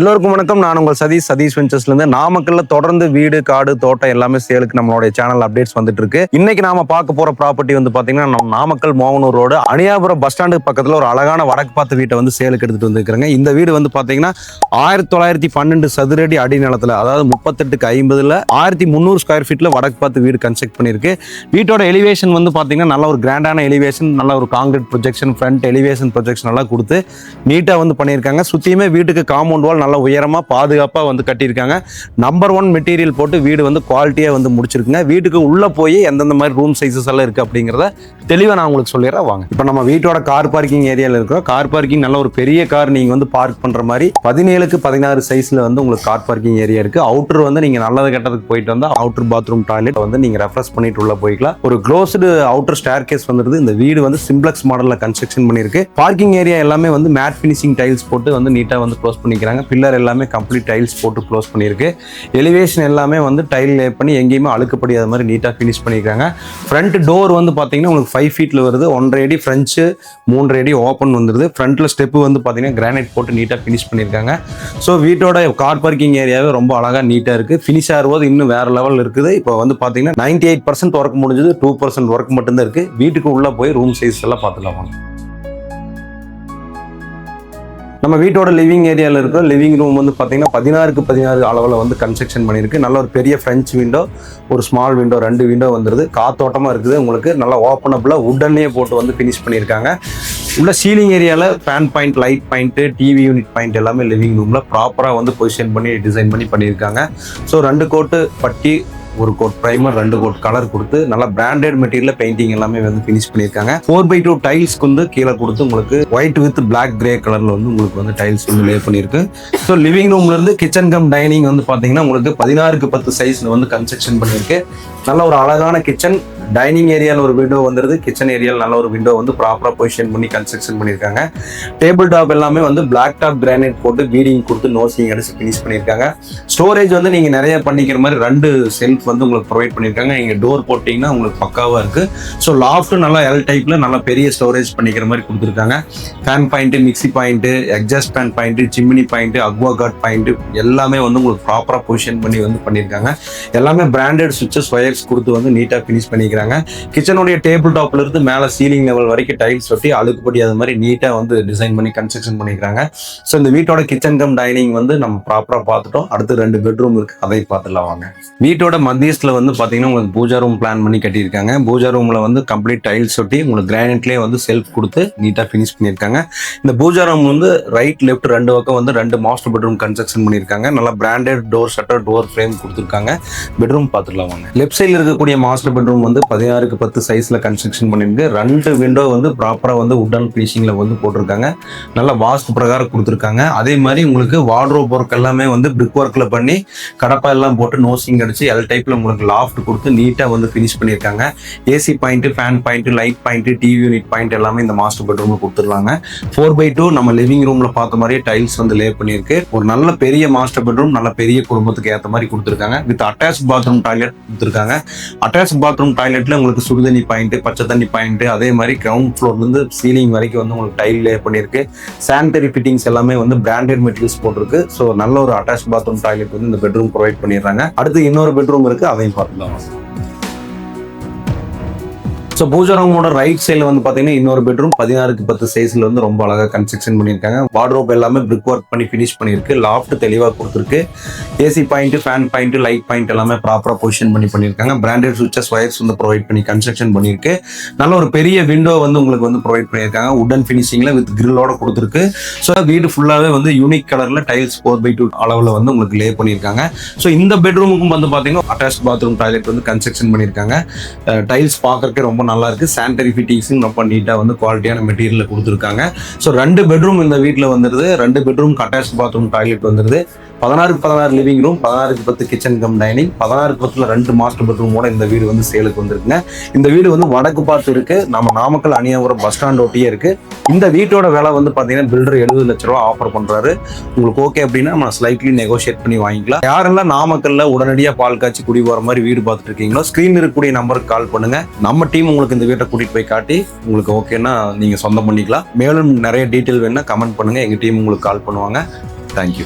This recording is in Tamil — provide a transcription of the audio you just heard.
எல்லோருக்கும் வணக்கம். நான் உங்கள் சதீஷ் வெஞ்சர்ஸ்ல இருந்து. நாமக்கல்ல தொடர்ந்து வீடு, காடு, தோட்டம் எல்லாமே சேலுக்கு நம்மளுடைய சேனல் அப்டேட்ஸ் வந்துட்டு இருக்கு. இன்னைக்கு நாம பார்க்க போற ப்ராப்பர்ட்டி வந்து பாத்தீங்கன்னா நம்ம நாமக்கல் மோகனூர் ரோடு அணியாபுரம் பஸ் ஸ்டாண்டுக்கு பக்கத்துல ஒரு அழகான வடக்கு பார்த்த வீட்டை வந்து சேலுக்கு எடுத்துட்டு வந்துருக்காங்க. இந்த வீடு வந்து பாத்தீங்கன்னா 1912 சதுரடி அடி நிலத்துல, அதாவது 38க்கு 50ல 1300 ஸ்கொயர் ஃபீட்ல வடக்கு பார்த்து வீடு கன்ஸ்ட்ரக்ட் பண்ணிருக்கு. வீட்டோட எலிவேஷன் வந்து பாத்தீங்கன்னா நல்ல ஒரு கிராண்டான எலிவேஷன், நல்ல ஒரு concrete projection, front elevation projection எல்லாம் கொடுத்து நீட்டா வந்து பண்ணியிருக்காங்க. சுத்தியுமே வீட்டுக்கு காம்பவுண்ட் வால் நல்ல உயரமா பாதுகாப்பா வந்து கட்டியிருக்காங்க. நம்பர் 1 மெட்டீரியல் போட்டு வீடு வந்து குவாலிட்டியா வந்து முடிச்சிருக்குங்க. வீட்டுக்கு உள்ள போய் எந்தெந்த மாதிரி ரூம் சைஸஸ் எல்லாம் இருக்கு அப்படிங்கிறத தெளிவா நான் உங்களுக்கு சொல்லிடுறேன் வாங்க. இப்போ நம்ம வீட்டோட கார் பார்க்கிங் ஏரியால இருக்கிறோம். கார் பார்க்கிங் நல்ல ஒரு பெரிய கார் நீங்க வந்து பார்க் பண்ற மாதிரி 17க்கு 16 சைஸ்ல வந்து உங்களுக்கு கார் பார்க்கிங் ஏரியா இருக்கு. அவுட்டர் வந்து நீங்க நல்லது கெட்டதுக்கு போயிட்டு வந்தா அவுட்டர் பாத்ரூம் டாய்லெட் வந்து நீங்க ரெஃப்ரெஷ் பண்ணிட்டு உள்ள போய்க்கலாம். ஒரு க்ளோஸ்டு அவுட்டர் ஸ்டேர் கேஸ் வந்துருது. இந்த வீடு வந்து சிம்ப்ளெக்ஸ் மாடல்ல கன்ஸ்ட்ரக்ஷன் பண்ணிருக்கு. பார்க்கிங் ஏரியா எல்லாமே வந்து மேட் ஃபினிஷிங் டைல்ஸ் போட்டு வந்து நீட்டா வந்து க்ளோஸ் பண்ணிக்கிறாங்க. பில்லர் எல்லாமே கம்ப்ளீட் டைல்ஸ் போட்டு க்ளோஸ் பண்ணியிருக்கு. எலிவேஷன் எல்லாமே வந்து டைல் லே பண்ணி எங்கேயுமே அழுக்கப்படியாத மாதிரி நீட்டாக ஃபினிஷ் பண்ணியிருக்காங்க. ஃப்ரண்ட் டோர் வந்து பார்த்தீங்கன்னா உங்களுக்கு 5 ஃபீட்டில் வருது. 1.5 அடி ஃப்ரெஞ்சு, 3.5 அடி ஓப்பன் வந்துருது. ஃப்ரண்ட்டில் ஸ்டெப்பு வந்து பார்த்தீங்கன்னா கிரானைட் போட்டு நீட்டாக ஃபினிஷ் பண்ணியிருக்காங்க. ஸோ வீட்டோட கார் பார்க்கிங் ஏரியாவே ரொம்ப அழகாக நீட்டாக இருக்குது. ஃபினிஷ் ஆகும்போது இன்னும் வேறு லெவல் இருக்குது. இப்போ வந்து பார்த்தீங்கன்னா 98% ஒர்க் முடிஞ்சது, 2% ஒர்க் மட்டும்தான் இருக்குது. வீட்டுக்கு உள்ளே போய் ரூம் சைஸ் எல்லாம் பார்த்துக்கலாம். நம்ம வீட்டோட லிவிங் ஏரியாவில் இருக்கிற லிவிங் ரூம் வந்து பார்த்தீங்கன்னா 16க்கு 16 அளவில் வந்து கன்ஸ்ட்ரக்ஷன் பண்ணியிருக்கு. நல்ல ஒரு பெரிய ஃப்ரெஞ்ச் விண்டோ, ஒரு ஸ்மால் விண்டோ, 2 விண்டோ வந்துருது. காத்தோட்டமாக இருக்குது. உங்களுக்கு நல்லா ஓப்பனபிளாக உட்டன்லேயே போட்டு வந்து ஃபினிஷ் பண்ணியிருக்காங்க. உள்ள சீலிங் ஏரியாவில் fan point, light point, TV unit point எல்லாமே லிவிங் ரூமில் ப்ராப்பராக வந்து பொசிஷன் பண்ணி டிசைன் பண்ணி பண்ணியிருக்காங்க. ஸோ 2 கோட்டு பட்டி, 1 கோட் ப்ரைமர், 2 கோட் கலர் கொடுத்து நல்லா பிராண்டட் மெட்டீரியல் பெயிண்டிங் எல்லாமே வந்து ஃபினிஷ் பண்ணியிருக்காங்க. 4x2 டைல்ஸ்க்கு வந்து கீழே கொடுத்து உங்களுக்கு ஒயிட் வித் பிளாக் கிரே கலர்ல வந்து உங்களுக்கு வந்து டைல்ஸ் வந்து லே பண்ணியிருக்கு. ஸோ லிவிங் ரூம்ல இருந்து கிச்சன் கம் டைனிங் வந்து பார்த்தீங்கன்னா உங்களுக்கு 16க்கு 10 சைஸ்ல வந்து கன்ஸ்ட்ரக்ஷன் பண்ணியிருக்கு. நல்ல ஒரு அழகான கிச்சன். டைனிங் ஏரியாவில் ஒரு விண்டோ வந்துருது. கிச்சன் ஏரியாவில் நல்ல ஒரு விண்டோ வந்து ப்ராப்பராக பொசிஷன் பண்ணி கன்ஸ்ட்ரக்ஷன் பண்ணியிருக்காங்க. டேபிள் டாப் எல்லாமே வந்து பிளாக் டாப் கிரானைட் போட்டு பீடிங் கொடுத்து நோசிங் அடிச்சு ஃபினிஷ் பண்ணியிருக்காங்க. ஸ்டோரேஜ் வந்து நீங்கள் நிறைய பண்ணிக்கிற மாதிரி 2 செல்ஃப் வந்து உங்களுக்கு ப்ரொவைட் பண்ணியிருக்காங்க. நீங்கள் டோர் போட்டிங்கன்னா உங்களுக்கு பக்காவாக இருக்குது. ஸோ லாஃப்ட்டு நல்லா எல் டைப்பில் நல்லா பெரிய ஸ்டோரேஜ் பண்ணிக்கிற மாதிரி கொடுத்துருக்காங்க. Fan point, mixie point, exhaust fan point, chimney point, Aqua card point எல்லாமே வந்து உங்களுக்கு ப்ராப்பராக பொசிஷன் பண்ணி வந்து பண்ணியிருக்காங்க. எல்லாமே பிராண்டட் சுவிட்சஸ், ஒயர்ஸ் கொடுத்து வந்து நீட்டாக ஃபினிஷ் பண்ணிக்கிறாங்க. கிச்சனுடைய டேபிள் டாப்ல இருந்து மேலே சீலிங் லெவல் வரைக்கும் டைல்ஸ் ஒட்டி அழுக்குப்படி அது மாதிரி நீட்டாக வந்து டிசைன் பண்ணி கன்ஸ்ட்ரக்ஷன் பண்ணிக்கிறாங்க. ஸோ இந்த வீட்டோட கிச்சன் கம் டைனிங் வந்து நம்ம ப்ராப்பராக பார்த்துட்டோம். அடுத்து 2 பெட்ரூம் இருக்கு, அதை பார்த்துலாம் வாங்க. வீட்டோட மத்தியஸ்ல வந்து பார்த்தீங்கன்னா உங்களுக்கு பூஜா ரூம் பிளான் பண்ணி கட்டியிருக்காங்க. பூஜா ரூம்ல வந்து கம்ப்ளீட் டைல்ஸ் ஒட்டி உங்களுக்கு கிரானைட்லேயே வந்து செல்ஃப் கொடுத்து நீட்டாக ஃபினிஷ் பண்ணியிருக்காங்க. இந்த பூஜா ரூம் வந்து ரைட் லெஃப்ட் 2 பக்கம் வந்து 2 மாஸ்டர் பெட்ரூம் கன்ஸ்ட்ரக்ஷன் பண்ணியிருக்காங்க. நல்லா branded door shutter, door frame கொடுத்துருக்காங்க. பெட்ரூம் பார்த்துக்கலாம் வாங்க. லெஃப்ட் சைடில் இருக்கக்கூடிய மாஸ்டர் பெட்ரூம் வந்து 16க்கு 10 சைஸ்ல கன்ஸ்ட்ரக்ஷன் பண்ணிருக்கு. 2 விண்டோ வந்து ப்ராப்பரா வந்து உட்டன் ஃபினிஷிங்ல வந்து போட்டிருக்காங்க. நல்ல வாஸ்து பிரகாரம் கொடுத்துருக்காங்க. அதே மாதிரி உங்களுக்கு வார்ட்ரோப் ஒர்க் எல்லாமே வந்து பிரிக் ஒர்க்ல பண்ணி கடப்பா எல்லாம் போட்டு நோசிங் அடிச்சு எல் டைப்ல உங்களுக்கு லாஃப்ட் கொடுத்து நீட்டா வந்து ஃபினிஷ் பண்ணியிருக்காங்க. AC point, fan point, light point, TV unit point எல்லாமே இந்த மாஸ்டர் பெட்ரூம்ல கொடுத்துருக்காங்க. 4x2 நம்ம லிவிங் ரூம்ல பார்த்த மாதிரியே டைல்ஸ் வந்து லே பண்ணியிருக்கு. ஒரு நல்ல பெரிய மாஸ்டர் பெட்ரூம், நல்ல பெரிய குடும்பத்துக்கு ஏற்ற மாதிரி கொடுத்துருக்காங்க. வித் அட்டாச் பாத்ரூம் டாய்லெட் கொடுத்துருக்காங்க. அட்டாச் பாத்ரூம் டாய்லெட்ல உங்களுக்கு சுடுதண்ணி பாயிண்ட், பச்சை தண்ணி பாயிண்ட், அதே மாதிரி கிரவுண்ட் ஃப்ளோர்ல இருந்து சீலிங் வரைக்கும் வந்து உங்களுக்கு டைல் லே பண்ணியிருக்கு. சானிட்டரி ஃபிட்டிங்ஸ் எல்லாமே வந்து பிராண்டட் மெட்டீரியல்ஸ் போட்டிருக்கு. ஸோ நல்ல ஒரு அட்டாச் பாத்ரூம் டாய்லெட் வந்து இந்த பெட்ரூம் ப்ரொவைட் பண்ணிடுறாங்க. அடுத்து இன்னொரு பெட்ரூம் இருக்கு, அதையும் பார்த்துக்கலாம். ஸோ பூஜா ரூமோட ரைட் சைடில் வந்து பார்த்தீங்கன்னா இன்னொரு பெட்ரூம் 16க்கு 10 சைஸில் வந்து ரொம்ப அழகாக கன்ஸ்ட்ரக்ஷன் பண்ணியிருக்காங்க. வார்ட்ரோப் எல்லாமே பிரிக் ஒர்க் பண்ணி ஃபினிஷ் பண்ணியிருக்கு. லாஃப்ட் தெளிவாக கொடுத்துருக்கு. AC point, fan point, light point எல்லாமே ப்ராப்பராக பொசிஷன் பண்ணி பண்ணியிருக்காங்க. பிராண்டட் சுவிட்சஸ், ஒயர்ஸ் வந்து ப்ரொவைட் பண்ணி கன்ஸ்ட்ரக்ஷன் பண்ணியிருக்கு. நல்ல ஒரு பெரிய விண்டோ வந்து உங்களுக்கு வந்து ப்ரொவைட் பண்ணியிருக்காங்க. உடன் ஃபினிஷிங்கில் வித் கிரில்லோட கொடுத்துருக்கு. ஸோ வீடு ஃபுல்லாகவே வந்து யூனிக் கலரில் டைல்ஸ் 4x2 அளவில் வந்து உங்களுக்கு லே பண்ணியிருக்காங்க. ஸோ இந்த பெட்ரூமுக்கும் வந்து பார்த்தீங்கன்னா அட்டாச் பாத்ரூம் டாய்லெட் வந்து கன்ஸ்ட்ரக்ஷன் பண்ணியிருக்காங்க. டைல்ஸ் பார்க்கறதுக்கு ரொம்ப நல்லா இருக்கு. சானிட்டரி ஃபிட்டிங்ஸும் ரொம்ப நீட்டா வந்து குவாலிட்டியான மெட்டீரியல் கொடுத்துருக்காங்க. ஸோ 2 பெட்ரூம் இந்த வீட்டில் வந்துருது. 2 பெட்ரூம் அட்டாச் பாத்ரூம் டாய்லெட் வந்துருது. 16க்கு 16 லிவிங் ரூம், 16க்கு 10 கிச்சன் கம் டைனிங், 16க்கு 10 2 மாஸ்டர் பெட்ரூமோட இந்த வீடு வந்து சேலுக்கு வந்திருக்குங்க. இந்த வீடு வந்து வடக்கு பார்த்து இருக்கு. நம்ம நாமக்கல் அணியாபுரம் பஸ் ஸ்டாண்ட் ஒட்டியே இருக்கு. இந்த வீட்டோட விலை வந்து பாத்தீங்கன்னா பில்டர் 70 லட்ச ரூபா ஆஃபர் பண்றாரு. உங்களுக்கு ஓகே அப்படின்னா நம்ம ஸ்லைட்லி நெகோஷியேட் பண்ணி வாங்கிக்கலாம். யாரெல்லாம் நாமக்கல்ல உடனடியாக பால் காய்ச்சி குடி போற மாதிரி வீடு பார்த்துட்டு இருக்கீங்களோ ஸ்கிரீன் இருக்கக்கூடிய நம்பருக்கு கால் பண்ணுங்க. நம்ம டீம் உங்களுக்கு இந்த வீட்டை கூட்டிட்டு போய் காட்டி உங்களுக்கு ஓகேன்னா நீங்க சொந்தம் பண்ணிக்கலாம். மேலும் நிறைய டீட்டெயில் வேணும்னா கமெண்ட் பண்ணுங்க. எங்க டீம் உங்களுக்கு கால் பண்ணுவாங்க. தேங்க்யூ.